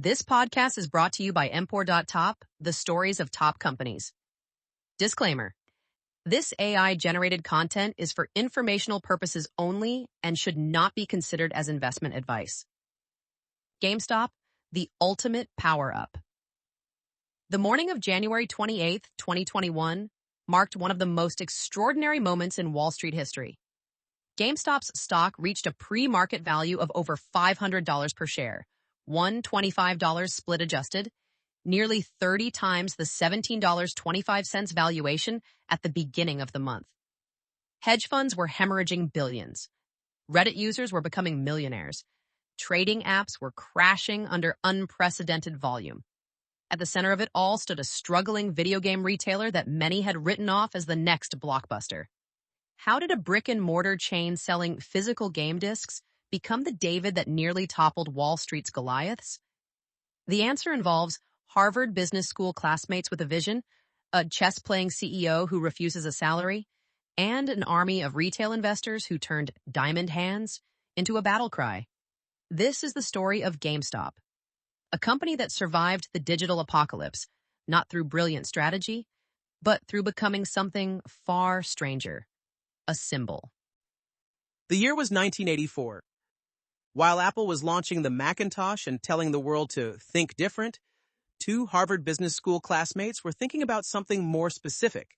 This podcast is brought to you by Empor.top, the stories of top companies. Disclaimer. This AI-generated content is for informational purposes only and should not be considered as investment advice. GameStop, the ultimate power-up. The morning of January 28, 2021, marked one of the most extraordinary moments in Wall Street history. GameStop's stock reached a pre-market value of over $500 per share, $125 split adjusted, nearly 30 times the $17.25 valuation at the beginning of the month. Hedge funds were hemorrhaging billions. Reddit users were becoming millionaires. Trading apps were crashing under unprecedented volume. At the center of it all stood a struggling video game retailer that many had written off as the next blockbuster. How did a brick-and-mortar chain selling physical game discs become the David that nearly toppled Wall Street's Goliaths? The answer involves Harvard Business School classmates with a vision, a chess-playing CEO who refuses a salary, and an army of retail investors who turned diamond hands into a battle cry. This is the story of GameStop, a company that survived the digital apocalypse, not through brilliant strategy, but through becoming something far stranger, a symbol. The year was 1984. While Apple was launching the Macintosh and telling the world to think different, two Harvard Business School classmates were thinking about something more specific: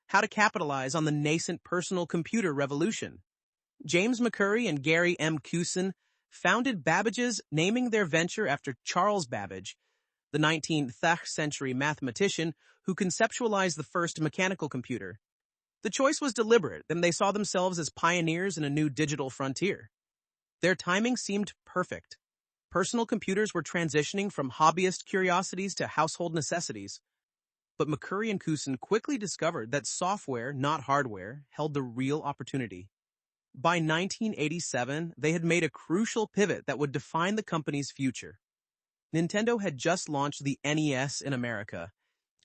how to capitalize on the nascent personal computer revolution. James McCurry and Gary M. Kusin founded Babbage's, naming their venture after Charles Babbage, the 19th century mathematician who conceptualized the first mechanical computer. The choice was deliberate, and they saw themselves as pioneers in a new digital frontier. Their timing seemed perfect. Personal computers were transitioning from hobbyist curiosities to household necessities. But McCurry and Kusin quickly discovered that software, not hardware, held the real opportunity. By 1987, they had made a crucial pivot that would define the company's future. Nintendo had just launched the NES in America,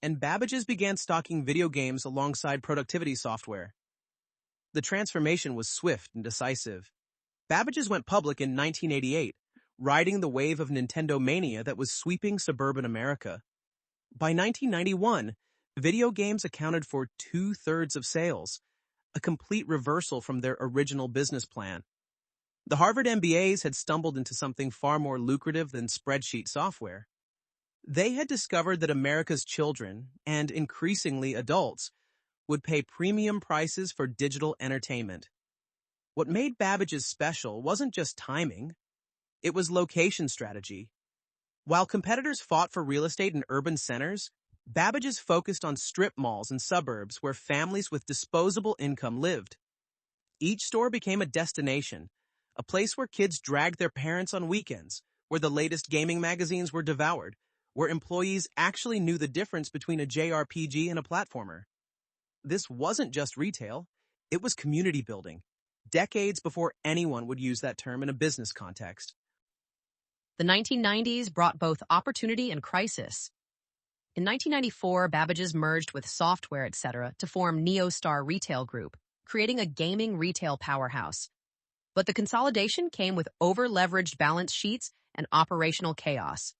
and Babbage's began stocking video games alongside productivity software. The transformation was swift and decisive. Babbage's went public in 1988, riding the wave of Nintendo mania that was sweeping suburban America. By 1991, video games accounted for 2/3 of sales, a complete reversal from their original business plan. The Harvard MBAs had stumbled into something far more lucrative than spreadsheet software. They had discovered that America's children, and increasingly adults, would pay premium prices for digital entertainment. What made Babbage's special wasn't just timing, it was location strategy. While competitors fought for real estate in urban centers, Babbage's focused on strip malls and suburbs where families with disposable income lived. Each store became a destination, a place where kids dragged their parents on weekends, where the latest gaming magazines were devoured, where employees actually knew the difference between a JRPG and a platformer. This wasn't just retail, it was community building, decades before anyone would use that term in a business context. The 1990s brought both opportunity and crisis. In 1994, Babbage's merged with Software, etc. to form NeoStar Retail Group, creating a gaming retail powerhouse. But the consolidation came with over-leveraged balance sheets and operational chaos.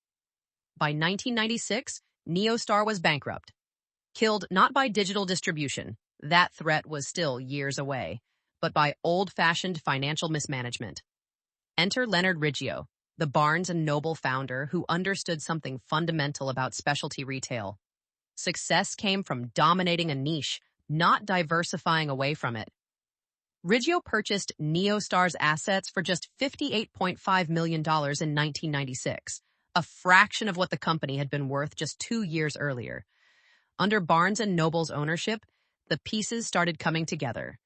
By 1996, NeoStar was bankrupt. Killed not by digital distribution, that threat was still years away, but by old-fashioned financial mismanagement. Enter Leonard Riggio, the Barnes & Noble founder who understood something fundamental about specialty retail. Success came from dominating a niche, not diversifying away from it. Riggio purchased NeoStar's assets for just $58.5 million in 1996, a fraction of what the company had been worth just 2 years earlier. Under Barnes & Noble's ownership, the pieces started coming together.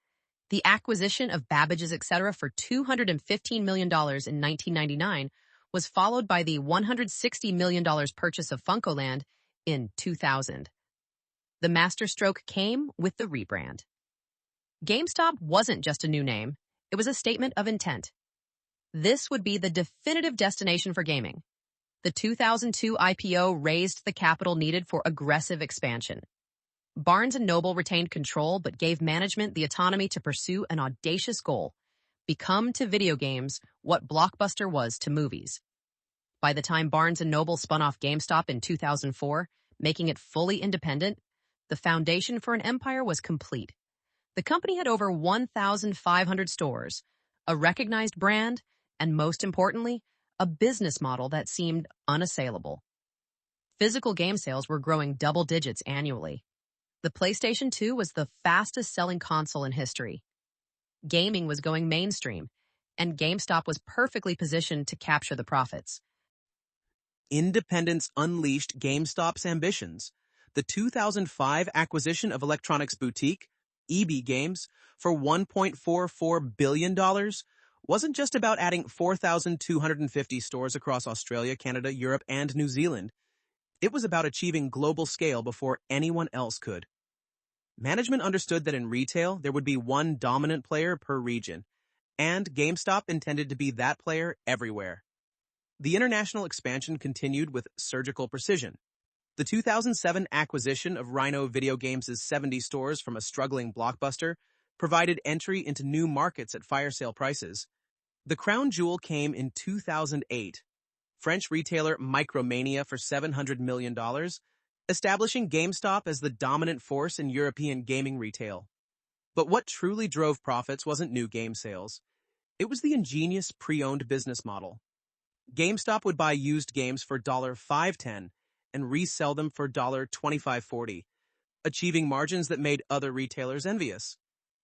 The acquisition of Babbage's, etc. for $215 million in 1999 was followed by the $160 million purchase of Funkoland in 2000. The masterstroke came with the rebrand. GameStop wasn't just a new name, it was a statement of intent. This would be the definitive destination for gaming. The 2002 IPO raised the capital needed for aggressive expansion. Barnes & Noble retained control but gave management the autonomy to pursue an audacious goal: become to video games what Blockbuster was to movies. By the time Barnes & Noble spun off GameStop in 2004, making it fully independent, the foundation for an empire was complete. The company had over 1,500 stores, a recognized brand, and most importantly, a business model that seemed unassailable. Physical game sales were growing double digits annually. The PlayStation 2 was the fastest-selling console in history. Gaming was going mainstream, and GameStop was perfectly positioned to capture the profits. Independence unleashed GameStop's ambitions. The 2005 acquisition of electronics boutique, EB Games, for $1.44 billion wasn't just about adding 4,250 stores across Australia, Canada, Europe, and New Zealand. It was about achieving global scale before anyone else could. Management understood that in retail, there would be one dominant player per region, and GameStop intended to be that player everywhere. The international expansion continued with surgical precision. The 2007 acquisition of Rhino Video Games' 70 stores from a struggling Blockbuster provided entry into new markets at fire sale prices. The crown jewel came in 2008. French retailer Micromania for $700 million, establishing GameStop as the dominant force in European gaming retail. But what truly drove profits wasn't new game sales. It was the ingenious pre-owned business model. GameStop would buy used games for $5.10 and resell them for $25.40, achieving margins that made other retailers envious.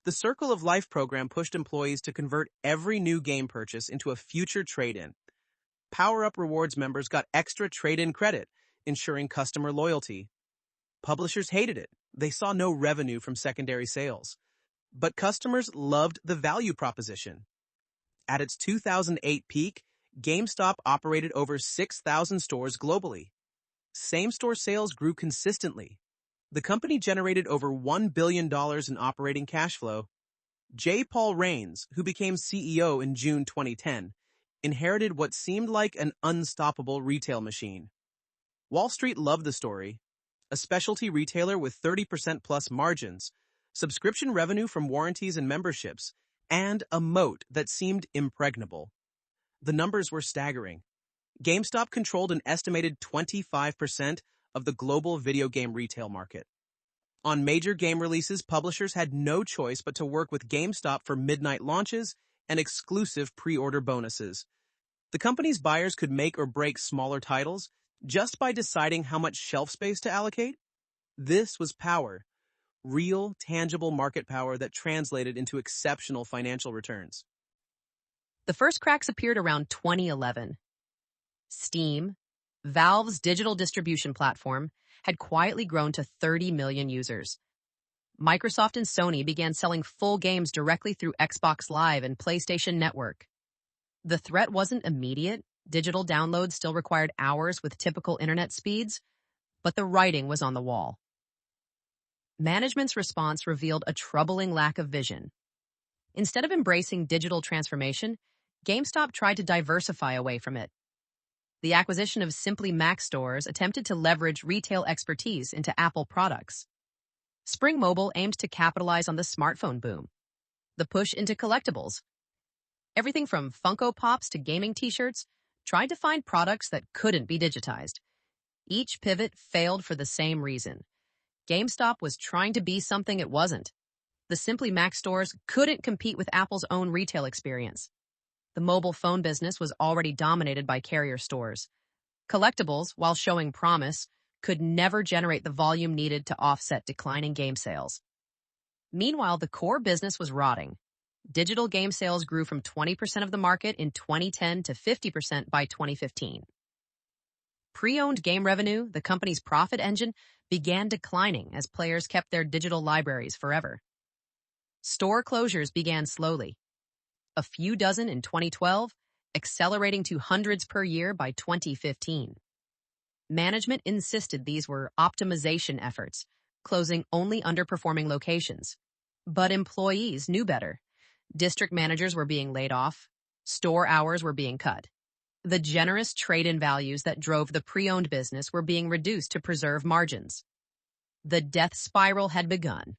The Circle of Life program pushed employees to convert every new game purchase into a future trade-in. Power-Up Rewards members got extra trade-in credit, ensuring customer loyalty. Publishers hated it. They saw no revenue from secondary sales. But customers loved the value proposition. At its 2008 peak, GameStop operated over 6,000 stores globally. Same-store sales grew consistently. The company generated over $1 billion in operating cash flow. J. Paul Raines, who became CEO in June 2010, inherited what seemed like an unstoppable retail machine. Wall Street loved the story. A specialty retailer with 30% plus margins, subscription revenue from warranties and memberships, and a moat that seemed impregnable. The numbers were staggering. GameStop controlled an estimated 25% of the global video game retail market. On major game releases, publishers had no choice but to work with GameStop for midnight launches and exclusive pre-order bonuses. The company's buyers could make or break smaller titles just by deciding how much shelf space to allocate. This was power, real, tangible market power that translated into exceptional financial returns. The first cracks appeared around 2011. Steam, Valve's digital distribution platform, had quietly grown to 30 million users. Microsoft and Sony began selling full games directly through Xbox Live and PlayStation Network. The threat wasn't immediate. Digital downloads still required hours with typical internet speeds, but the writing was on the wall. Management's response revealed a troubling lack of vision. Instead of embracing digital transformation, GameStop tried to diversify away from it. The acquisition of Simply Mac stores attempted to leverage retail expertise into Apple products. Spring Mobile aimed to capitalize on the smartphone boom. The push into collectibles. Everything from Funko Pops to gaming t-shirts tried to find products that couldn't be digitized. Each pivot failed for the same reason. GameStop was trying to be something it wasn't. The Simply Mac stores couldn't compete with Apple's own retail experience. The mobile phone business was already dominated by carrier stores. Collectibles, while showing promise, could never generate the volume needed to offset declining game sales. Meanwhile, the core business was rotting. Digital game sales grew from 20% of the market in 2010 to 50% by 2015. Pre-owned game revenue, the company's profit engine, began declining as players kept their digital libraries forever. Store closures began slowly. A few dozen in 2012, accelerating to hundreds per year by 2015. Management insisted these were optimization efforts, closing only underperforming locations. But employees knew better. District managers were being laid off. Store hours were being cut. The generous trade-in values that drove the pre-owned business were being reduced to preserve margins. The death spiral had begun.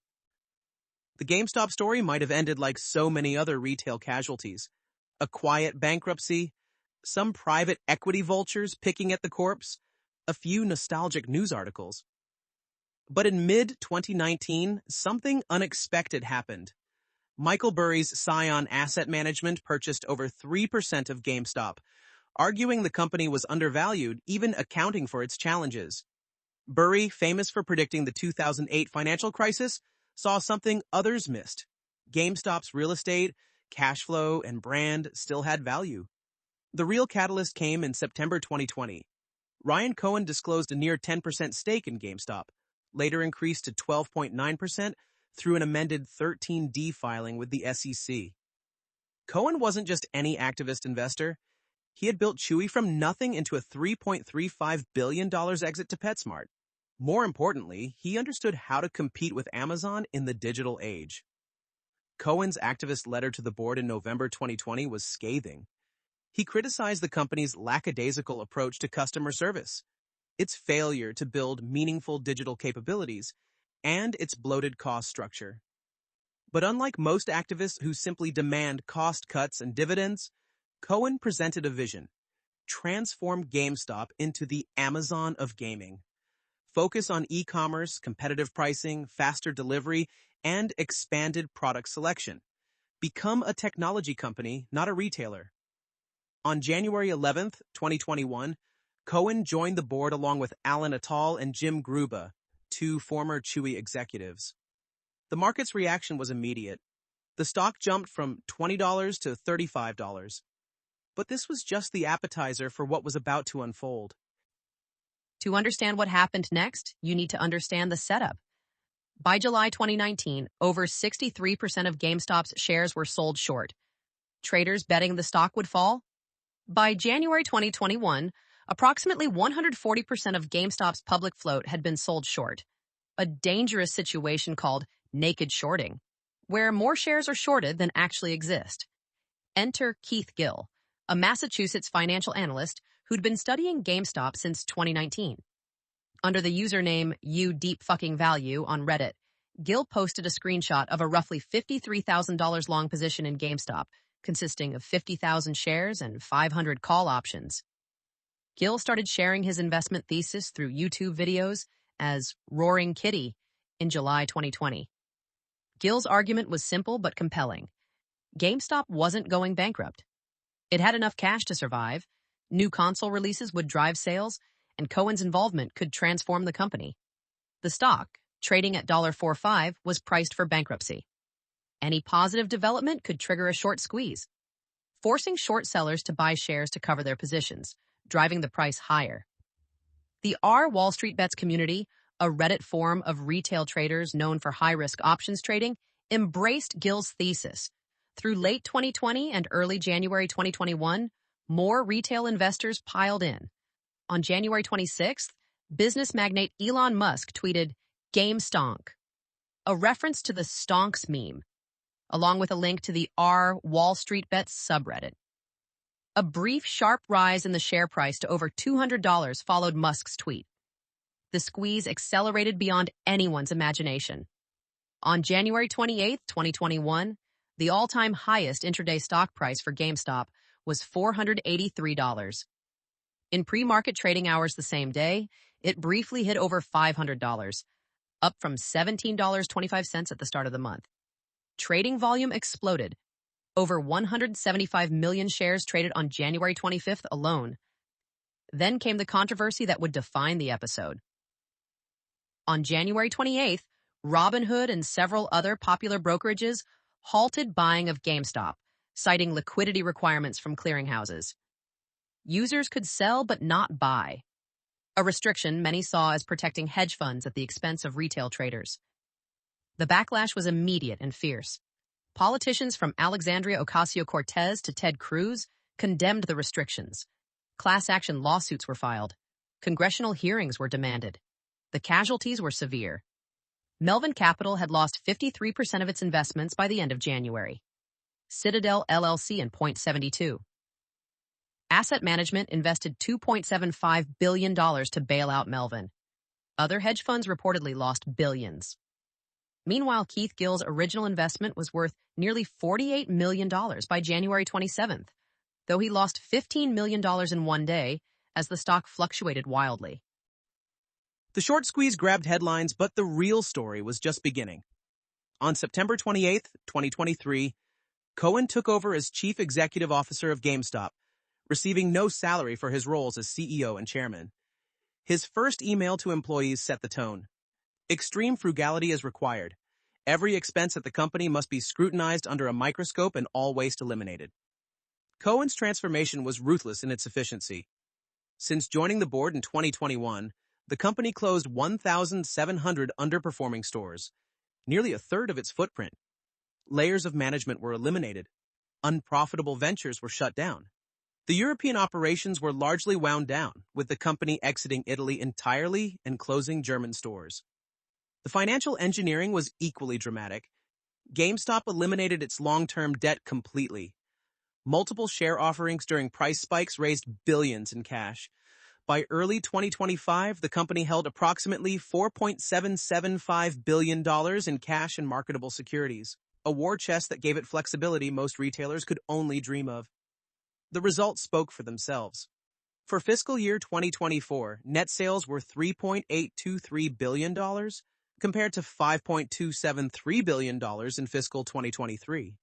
The GameStop story might have ended like so many other retail casualties. A quiet bankruptcy, some private equity vultures picking at the corpse, a few nostalgic news articles. But in mid-2019, something unexpected happened. Michael Burry's Scion Asset Management purchased over 3% of GameStop, arguing the company was undervalued, even accounting for its challenges. Burry, famous for predicting the 2008 financial crisis, saw something others missed. GameStop's real estate, cash flow, and brand still had value. The real catalyst came in September 2020. Ryan Cohen disclosed a near 10% stake in GameStop, later increased to 12.9% through an amended 13D filing with the SEC. Cohen wasn't just any activist investor. He had built Chewy from nothing into a $3.35 billion exit to PetSmart. More importantly, he understood how to compete with Amazon in the digital age. Cohen's activist letter to the board in November 2020 was scathing. He criticized the company's lackadaisical approach to customer service, its failure to build meaningful digital capabilities, and its bloated cost structure. But unlike most activists who simply demand cost cuts and dividends, Cohen presented a vision: transform GameStop into the Amazon of gaming. Focus on e-commerce, competitive pricing, faster delivery, and expanded product selection. Become a technology company, not a retailer. On January 11, 2021, Cohen joined the board along with Alan Attal and Jim Gruba, two former Chewy executives. The market's reaction was immediate. The stock jumped from $20 to $35. But this was just the appetizer for what was about to unfold. To understand what happened next, you need to understand the setup. By July 2019, over 63% of GameStop's shares were sold short. Traders betting the stock would fall? By January 2021, approximately 140% of GameStop's public float had been sold short. A dangerous situation called naked shorting, where more shares are shorted than actually exist. Enter Keith Gill, a Massachusetts financial analyst who'd been studying GameStop since 2019. Under the username #YouDeepFuckingValue on Reddit, Gill posted a screenshot of a roughly $53,000 long position in GameStop, consisting of 50,000 shares and 500 call options. Gill started sharing his investment thesis through YouTube videos as Roaring Kitty in July 2020. Gill's argument was simple but compelling. GameStop wasn't going bankrupt. It had enough cash to survive, new console releases would drive sales, and Cohen's involvement could transform the company. The stock, trading at $1.45, was priced for bankruptcy. Any positive development could trigger a short squeeze, forcing short sellers to buy shares to cover their positions, driving the price higher. The Wall Street Bets community, a Reddit forum of retail traders known for high-risk options trading, embraced Gill's thesis. Through late 2020 and early January 2021, more retail investors piled in. On January 26th, business magnate Elon Musk tweeted, "GameStonk," a reference to the stonks meme, along with a link to the Wall Street Bets subreddit. A brief, sharp rise in the share price to over $200 followed Musk's tweet. The squeeze accelerated beyond anyone's imagination. On January 28, 2021, the all-time highest intraday stock price for GameStop was $483. In pre-market trading hours the same day, it briefly hit over $500, up from $17.25 at the start of the month. Trading volume exploded. Over 175 million shares traded on January 25th alone. Then came the controversy that would define the episode. On January 28th, Robinhood and several other popular brokerages halted buying of GameStop, citing liquidity requirements from clearinghouses. Users could sell but not buy, a restriction many saw as protecting hedge funds at the expense of retail traders. The backlash was immediate and fierce. Politicians from Alexandria Ocasio-Cortez to Ted Cruz condemned the restrictions. Class action lawsuits were filed. Congressional hearings were demanded. The casualties were severe. Melvin Capital had lost 53% of its investments by the end of January. Citadel LLC in .72. Asset Management invested $2.75 billion to bail out Melvin. Other hedge funds reportedly lost billions. Meanwhile, Keith Gill's original investment was worth nearly $48 million by January 27th. though he lost $15 million in one day as the stock fluctuated wildly. The short squeeze grabbed headlines, but the real story was just beginning. On September 28, 2023, Cohen took over as chief executive officer of GameStop, receiving no salary for his roles as CEO and chairman. His first email to employees set the tone. Extreme frugality is required. Every expense at the company must be scrutinized under a microscope and all waste eliminated. Cohen's transformation was ruthless in its efficiency. Since joining the board in 2021, the company closed 1,700 underperforming stores, nearly a third of its footprint. Layers of management were eliminated. Unprofitable ventures were shut down. The European operations were largely wound down, with the company exiting Italy entirely and closing German stores. The financial engineering was equally dramatic. GameStop eliminated its long-term debt completely. Multiple share offerings during price spikes raised billions in cash. By early 2025, the company held approximately $4.775 billion in cash and marketable securities, a war chest that gave it flexibility most retailers could only dream of. The results spoke for themselves. For fiscal year 2024, net sales were $3.823 billion, compared to $5.273 billion in fiscal 2023.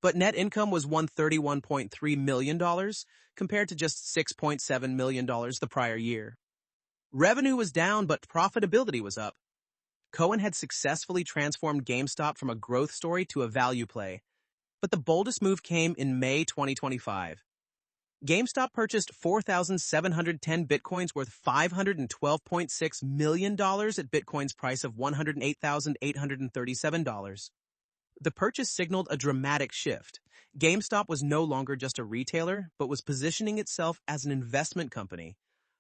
But net income was $131.3 million, compared to just $6.7 million the prior year. Revenue was down, but profitability was up. Cohen had successfully transformed GameStop from a growth story to a value play. But the boldest move came in May 2025. GameStop purchased 4,710 bitcoins worth $512.6 million at Bitcoin's price of $108,837. The purchase signaled a dramatic shift. GameStop was no longer just a retailer, but was positioning itself as an investment company,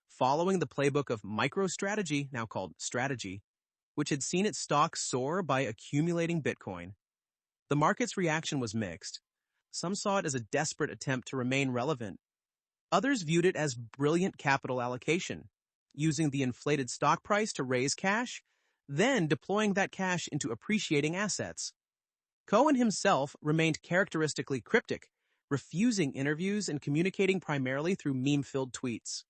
following the playbook of MicroStrategy, now called Strategy, which had seen its stock soar by accumulating Bitcoin. The market's reaction was mixed. Some saw it as a desperate attempt to remain relevant. Others viewed it as brilliant capital allocation, using the inflated stock price to raise cash, then deploying that cash into appreciating assets. Cohen himself remained characteristically cryptic, refusing interviews and communicating primarily through meme-filled tweets.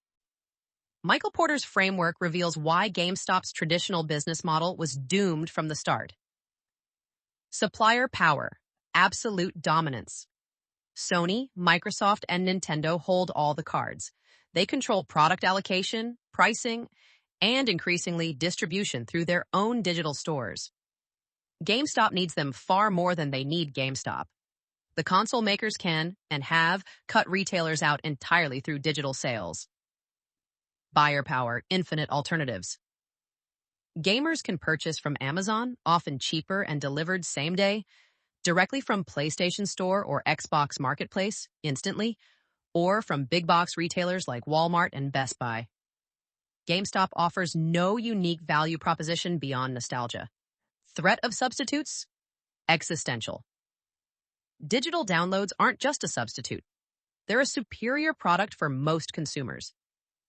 Michael Porter's framework reveals why GameStop's traditional business model was doomed from the start. Supplier power, absolute dominance. Sony, Microsoft, and Nintendo hold all the cards. They control product allocation, pricing, and increasingly distribution through their own digital stores. GameStop needs them far more than they need GameStop. The console makers can, and have, cut retailers out entirely through digital sales. Buyer power, infinite alternatives. Gamers can purchase from Amazon, often cheaper and delivered same day, directly from PlayStation Store or Xbox Marketplace, instantly, or from big box retailers like Walmart and Best Buy. GameStop offers no unique value proposition beyond nostalgia. Threat of substitutes? Existential. Digital downloads aren't just a substitute. They're a superior product for most consumers.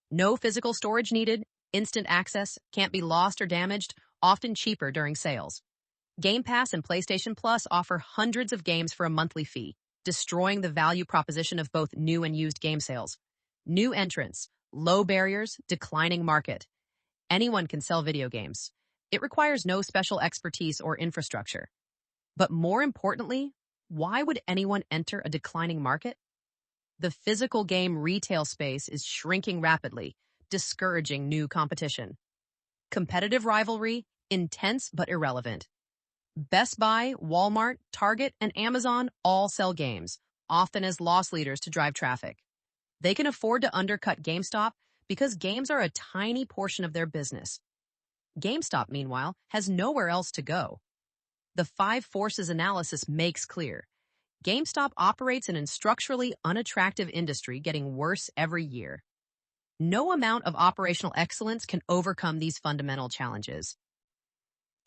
No physical storage needed, instant access, can't be lost or damaged, often cheaper during sales. Game Pass and PlayStation Plus offer hundreds of games for a monthly fee, destroying the value proposition of both new and used game sales. New entrants, low barriers, declining market. Anyone can sell video games. It requires no special expertise or infrastructure. But more importantly, why would anyone enter a declining market? The physical game retail space is shrinking rapidly, discouraging new competition. Competitive rivalry, intense but irrelevant. Best Buy, Walmart, Target, and Amazon all sell games, often as loss leaders to drive traffic. They can afford to undercut GameStop because games are a tiny portion of their business. GameStop, meanwhile, has nowhere else to go. The 5 forces analysis makes clear. GameStop operates in a structurally unattractive industry getting worse every year. No amount of operational excellence can overcome these fundamental challenges.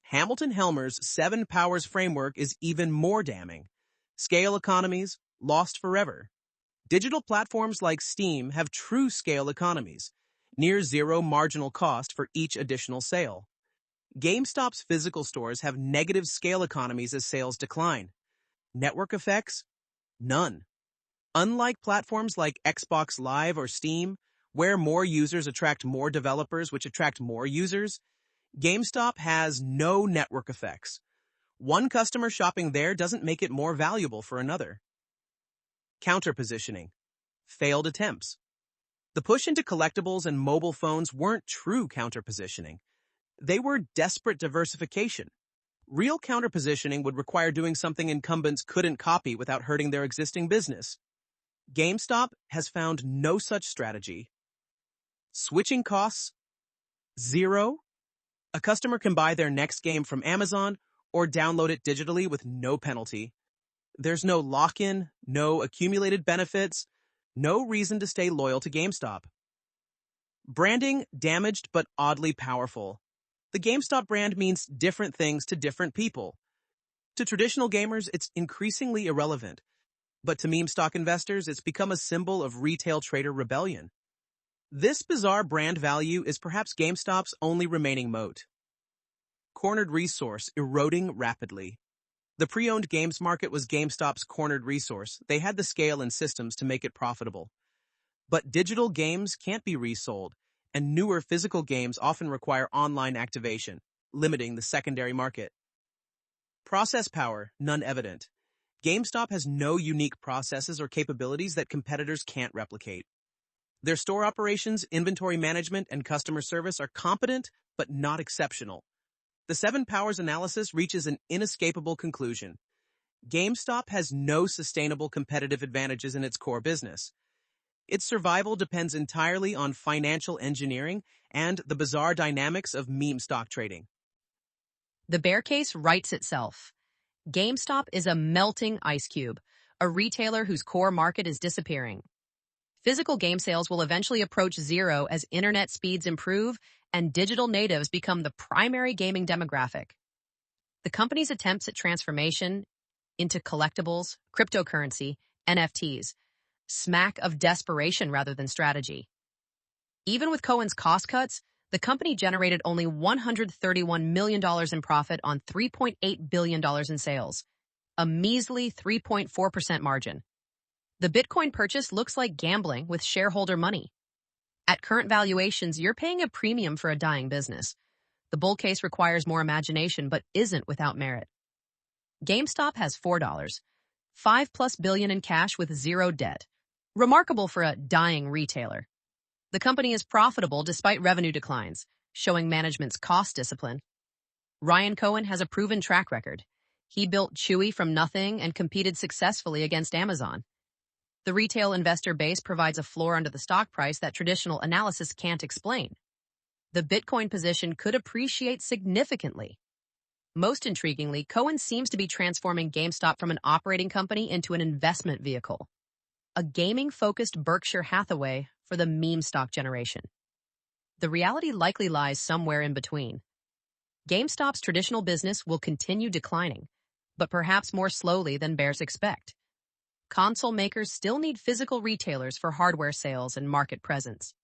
Hamilton Helmer's 7 Powers framework is even more damning. Scale economies, lost forever. Digital platforms like Steam have true scale economies, near zero marginal cost for each additional sale. GameStop's physical stores have negative scale economies as sales decline. Network effects? None. Unlike platforms like Xbox Live or Steam, where more users attract more developers, which attract more users, GameStop has no network effects. One customer shopping there doesn't make it more valuable for another. Counter-positioning. Failed attempts. The push into collectibles and mobile phones weren't true counter-positioning. They were desperate diversification. Real counter-positioning would require doing something incumbents couldn't copy without hurting their existing business. GameStop has found no such strategy. Switching costs? 0. A customer can buy their next game from Amazon or download it digitally with no penalty. There's no lock-in, no accumulated benefits, no reason to stay loyal to GameStop. Branding damaged but oddly powerful. The GameStop brand means different things to different people. To traditional gamers, it's increasingly irrelevant. But to meme stock investors, it's become a symbol of retail trader rebellion. This bizarre brand value is perhaps GameStop's only remaining moat. Cornered resource eroding rapidly. The pre-owned games market was GameStop's cornered resource. They had the scale and systems to make it profitable. But digital games can't be resold, and newer physical games often require online activation, limiting the secondary market. Process power, none evident. GameStop has no unique processes or capabilities that competitors can't replicate. Their store operations, inventory management, and customer service are competent, but not exceptional. The 7 powers analysis reaches an inescapable conclusion. GameStop has no sustainable competitive advantages in its core business. Its survival depends entirely on financial engineering and the bizarre dynamics of meme stock trading. The bear case writes itself. GameStop is a melting ice cube, a retailer whose core market is disappearing. Physical game sales will eventually approach 0 as internet speeds improve and digital natives become the primary gaming demographic. The company's attempts at transformation into collectibles, cryptocurrency, NFTs, smack of desperation rather than strategy. Even with Cohen's cost cuts, the company generated only $131 million in profit on $3.8 billion in sales, a measly 3.4% margin. The Bitcoin purchase looks like gambling with shareholder money. At current valuations, you're paying a premium for a dying business. The bull case requires more imagination but isn't without merit. GameStop has $5+ billion in cash with 0 debt. Remarkable for a dying retailer. The company is profitable despite revenue declines, showing management's cost discipline. Ryan Cohen has a proven track record. He built Chewy from nothing and competed successfully against Amazon. The retail investor base provides a floor under the stock price that traditional analysis can't explain. The Bitcoin position could appreciate significantly. Most intriguingly, Cohen seems to be transforming GameStop from an operating company into an investment vehicle. A gaming-focused Berkshire Hathaway for the meme stock generation. The reality likely lies somewhere in between. GameStop's traditional business will continue declining, but perhaps more slowly than bears expect. Console makers still need physical retailers for hardware sales and market presence.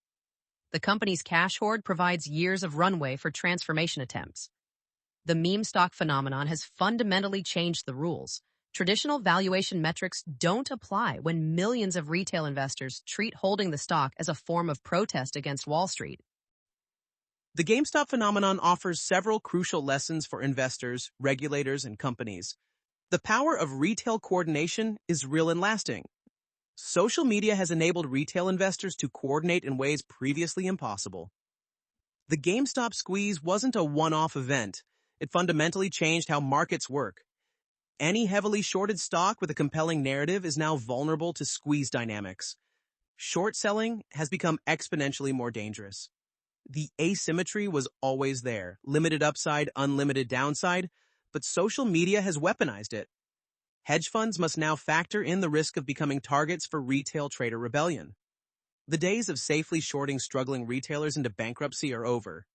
The company's cash hoard provides years of runway for transformation attempts. The meme stock phenomenon has fundamentally changed the rules. Traditional valuation metrics don't apply when millions of retail investors treat holding the stock as a form of protest against Wall Street. The GameStop phenomenon offers several crucial lessons for investors, regulators, and companies. The power of retail coordination is real and lasting. Social media has enabled retail investors to coordinate in ways previously impossible. The GameStop squeeze wasn't a one-off event. It fundamentally changed how markets work. Any heavily shorted stock with a compelling narrative is now vulnerable to squeeze dynamics. Short selling has become exponentially more dangerous. The asymmetry was always there, limited upside, unlimited downside, but social media has weaponized it. Hedge funds must now factor in the risk of becoming targets for retail trader rebellion. The days of safely shorting struggling retailers into bankruptcy are over.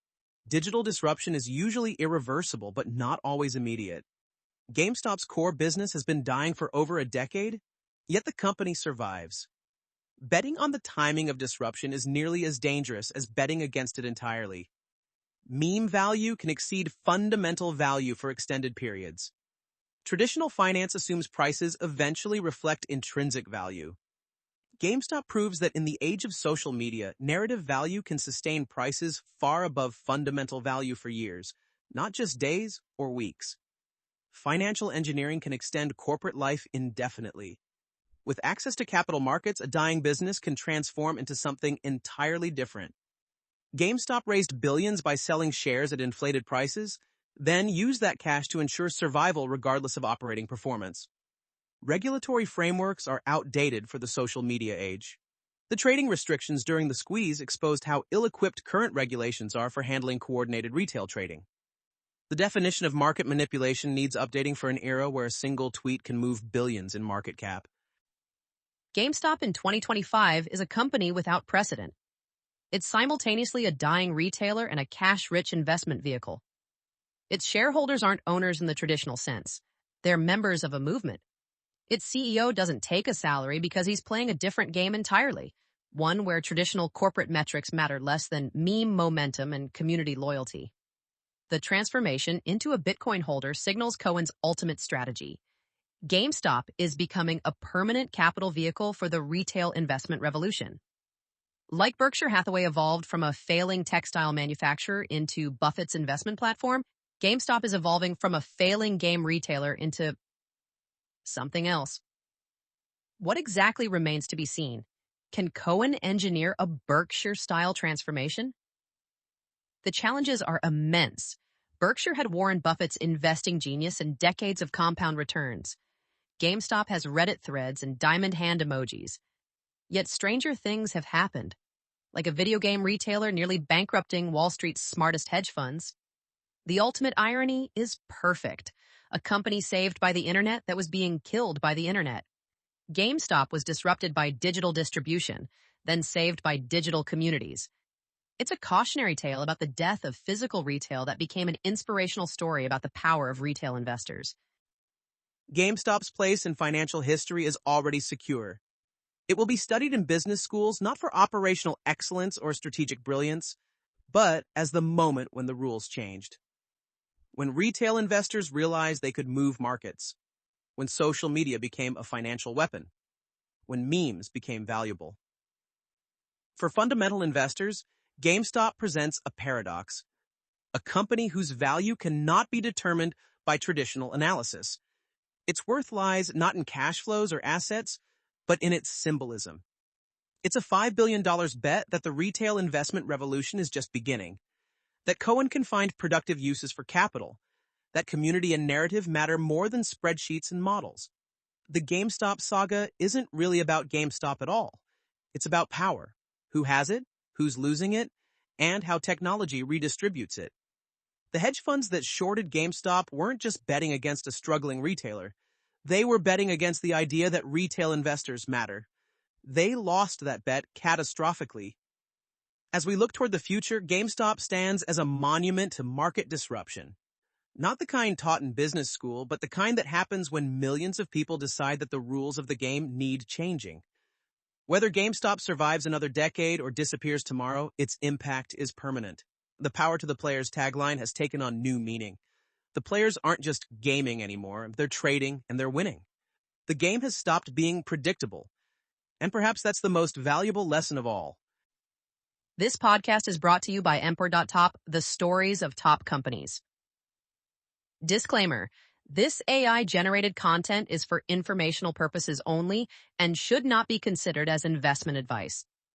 Digital disruption is usually irreversible, but not always immediate. GameStop's core business has been dying for over a decade, yet the company survives. Betting on the timing of disruption is nearly as dangerous as betting against it entirely. Meme value can exceed fundamental value for extended periods. Traditional finance assumes prices eventually reflect intrinsic value. GameStop proves that in the age of social media, narrative value can sustain prices far above fundamental value for years, not just days or weeks. Financial engineering can extend corporate life indefinitely. With access to capital markets, a dying business can transform into something entirely different. GameStop raised billions by selling shares at inflated prices, then used that cash to ensure survival regardless of operating performance. Regulatory frameworks are outdated for the social media age. The trading restrictions during the squeeze exposed how ill-equipped current regulations are for handling coordinated retail trading. The definition of market manipulation needs updating for an era where a single tweet can move billions in market cap. GameStop in 2025 is a company without precedent. It's simultaneously a dying retailer and a cash-rich investment vehicle. Its shareholders aren't owners in the traditional sense. They're members of a movement. Its CEO doesn't take a salary because he's playing a different game entirely, one where traditional corporate metrics matter less than meme momentum and community loyalty. The transformation into a Bitcoin holder signals Cohen's ultimate strategy. GameStop is becoming a permanent capital vehicle for the retail investment revolution. Like Berkshire Hathaway evolved from a failing textile manufacturer into Buffett's investment platform, GameStop is evolving from a failing game retailer into something else. What exactly remains to be seen? Can Cohen engineer a Berkshire-style transformation? The challenges are immense. Berkshire had Warren Buffett's investing genius and decades of compound returns. GameStop has Reddit threads and diamond hand emojis. Yet stranger things have happened, like a video game retailer nearly bankrupting Wall Street's smartest hedge funds. The ultimate irony is perfect. A company saved by the internet that was being killed by the internet. GameStop was disrupted by digital distribution, then saved by digital communities. It's a cautionary tale about the death of physical retail that became an inspirational story about the power of retail investors. GameStop's place in financial history is already secure. It will be studied in business schools not for operational excellence or strategic brilliance, but as the moment when the rules changed. When retail investors realized they could move markets, when social media became a financial weapon, when memes became valuable. For fundamental investors, GameStop presents a paradox, a company whose value cannot be determined by traditional analysis. Its worth lies not in cash flows or assets, but in its symbolism. It's a $5 billion bet that the retail investment revolution is just beginning, that Cohen can find productive uses for capital, that community and narrative matter more than spreadsheets and models. The GameStop saga isn't really about GameStop at all. It's about power, who has it, who's losing it, and how technology redistributes it. The hedge funds that shorted GameStop weren't just betting against a struggling retailer. They were betting against the idea that retail investors matter. They lost that bet catastrophically. As we look toward the future, GameStop stands as a monument to market disruption. Not the kind taught in business school, but the kind that happens when millions of people decide that the rules of the game need changing. Whether GameStop survives another decade or disappears tomorrow, its impact is permanent. The power to the players tagline has taken on new meaning. The players aren't just gaming anymore, they're trading and they're winning. The game has stopped being predictable. And perhaps that's the most valuable lesson of all. This podcast is brought to you by Emperor.top, the stories of top companies. Disclaimer: this AI-generated content is for informational purposes only and should not be considered as investment advice.